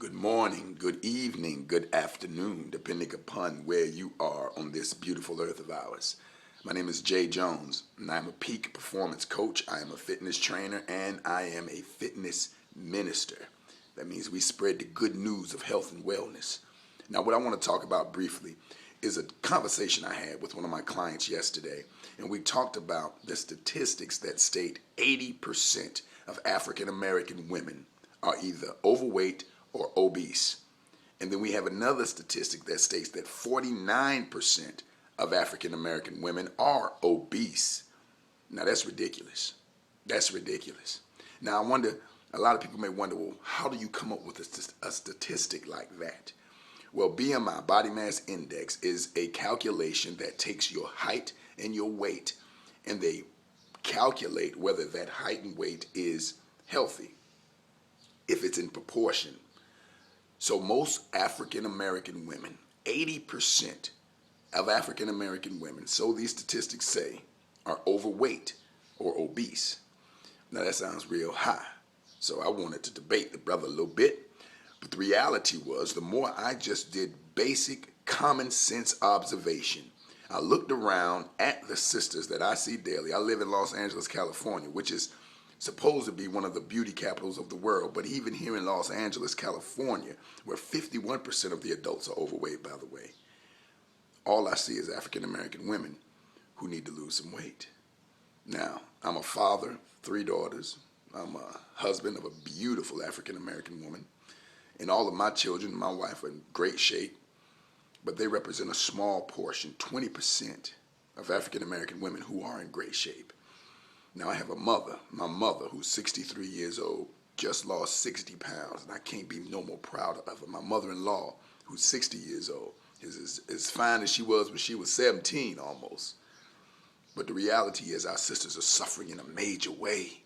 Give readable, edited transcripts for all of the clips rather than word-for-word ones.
Good morning, good evening, good afternoon, depending upon where you are on this beautiful earth of ours. My name is Jay Jones, and I'm a peak performance coach. I am a fitness trainer, and I am a fitness minister. That means we spread the good news of health and wellness. Now, what I want to talk about briefly is a conversation I had with one of my clients yesterday, and we talked about the statistics that state 80% of African American women are either overweight or obese. And then we have another statistic that states that 49% of African American women are obese. Now that's ridiculous. That's ridiculous. Now I wonder, a lot of people may wonder, well, how do you come up with a statistic like that? Well, BMI, body mass index, is a calculation that takes your height and your weight, and they calculate whether that height and weight is healthy, if it's in proportion. So most African American women, 80% of African American women, so these statistics say, are overweight or obese. Now that sounds real high. So I wanted to debate the brother a little bit. But the reality was, the more I just did basic common sense observation, I looked around at the sisters that I see daily. I live in Los Angeles, California, which is supposed to be one of the beauty capitals of the world. But even here in Los Angeles, California, where 51% of the adults are overweight, by the way, all I see is African American women who need to lose some weight. Now, I'm a father, 3 daughters. I'm a husband of a beautiful African American woman. And all of my children and my wife are in great shape, but they represent a small portion, 20% of African American women who are in great shape. Now I have a mother, my mother, who's 63 years old, just lost 60 pounds, and I can't be no more proud of her. My mother-in-law, who's 60 years old, is as fine as she was when she was 17 almost. But the reality is our sisters are suffering in a major way.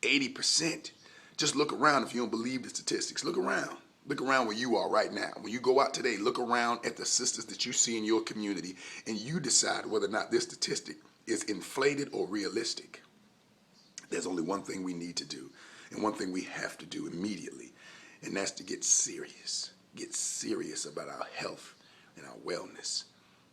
80%. Just look around if you don't believe the statistics. Look around. Look around where you are right now. When you go out today, look around at the sisters that you see in your community, and you decide whether or not this statistic is inflated or realistic. There's only one thing we need to do, and one thing we have to do immediately, and that's to get serious. Get serious about our health and our wellness.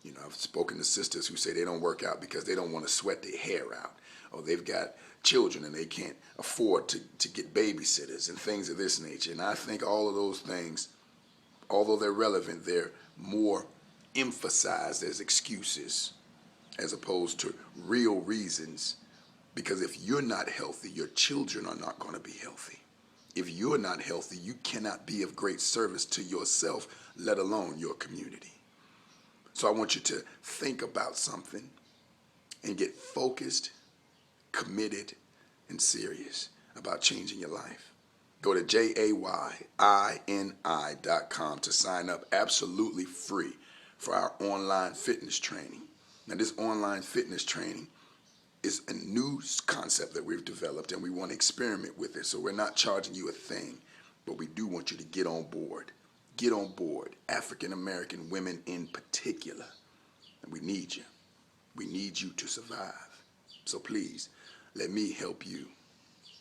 You know, I've spoken to sisters who say they don't work out because they don't want to sweat their hair out, or they've got children and they can't afford to get babysitters and things of this nature. And I think all of those things, although they're relevant, they're more emphasized as excuses as opposed to real reasons. Because if you're not healthy, your children are not going to be healthy. If you're not healthy, you cannot be of great service to yourself, let alone your community. So I want you to think about something and get focused, committed, and serious about changing your life. Go to JAYINI.com to sign up absolutely free for our online fitness training. Now this online fitness training is a new concept that we've developed, and we want to experiment with it. So we're not charging you a thing, but we do want you to get on board. Get on board, African American women in particular. And we need you. We need you to survive. So please, let me help you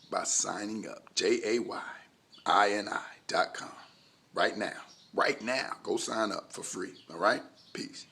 by signing up, JAYINI.com. Right now, go sign up for free, all right? Peace.